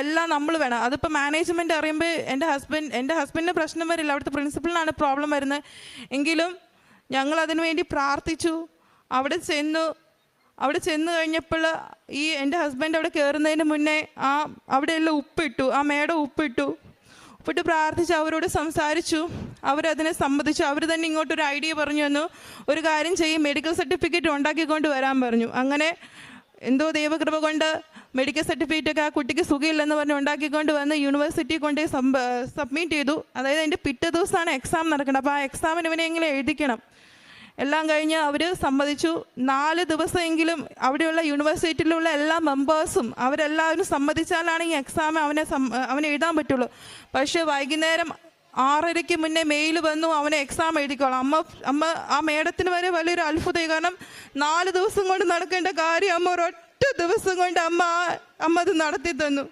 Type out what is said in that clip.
എല്ലാം നമ്മൾ വേണം. അതിപ്പോൾ മാനേജ്മെൻറ്റ് അറിയുമ്പോൾ എൻ്റെ ഹസ്ബൻഡിന് പ്രശ്നം വരില്ല, അവിടുത്തെ പ്രിൻസിപ്പളിനാണ് പ്രോബ്ലം വരുന്നത്. എങ്കിലും ഞങ്ങൾ അതിനു വേണ്ടി പ്രാർത്ഥിച്ചു. അവിടെ ചെന്ന് കഴിഞ്ഞപ്പോൾ എൻ്റെ ഹസ്ബൻഡ് അവിടെ കയറുന്നതിന് മുന്നേ അവിടെയെല്ലാം ഉപ്പിട്ടു, ആ മേഡം ഉപ്പിട്ട് പ്രാർത്ഥിച്ച് അവരോട് സംസാരിച്ചു. അവരതിനെ സമ്മതിച്ചു. അവർ തന്നെ ഇങ്ങോട്ടൊരു ഐഡിയ പറഞ്ഞു തന്നു, ഒരു കാര്യം ചെയ്യും, മെഡിക്കൽ സർട്ടിഫിക്കറ്റ് ഉണ്ടാക്കിക്കൊണ്ട് വരാൻ പറഞ്ഞു. അങ്ങനെ എന്തോ ദൈവകൃപ കൊണ്ട് മെഡിക്കൽ സർട്ടിഫിക്കറ്റൊക്കെ ആ കുട്ടിക്ക് സുഖമില്ലെന്ന് പറഞ്ഞ് ഉണ്ടാക്കിക്കൊണ്ട് വന്ന് യൂണിവേഴ്സിറ്റി കൊണ്ട് സബ്മിറ്റ് ചെയ്തു. അതായത് അതിൻ്റെ പിറ്റേ ദിവസമാണ് എക്സാം നടക്കുന്നത്. അപ്പോൾ ആ എക്സാമിന് ഇവനെങ്കിലും എഴുതിക്കണം. എല്ലാം കഴിഞ്ഞ് അവർ സമ്മതിച്ചു. 4 ദിവസമെങ്കിലും അവിടെയുള്ള യൂണിവേഴ്സിറ്റിയിലുള്ള എല്ലാ മെമ്പേഴ്സും അവരെല്ലാവരും സമ്മതിച്ചാലാണ് ഈ എക്സാം അവനെ എഴുതാൻ പറ്റുള്ളൂ. പക്ഷേ വൈകുന്നേരം 6:30 മുന്നേ മെയിൽ വന്നു, അവനെ എക്സാം എഴുതിക്കോളാം. അമ്മ ആ മേഡത്തിന് വരെ വലിയൊരു അത്ഭുതമായി. കാരണം 4 ദിവസം കൊണ്ട് നടക്കേണ്ട കാര്യം അമ്മ ഒരൊറ്റ ദിവസം കൊണ്ട് അമ്മ അത് നടത്തി തന്നു.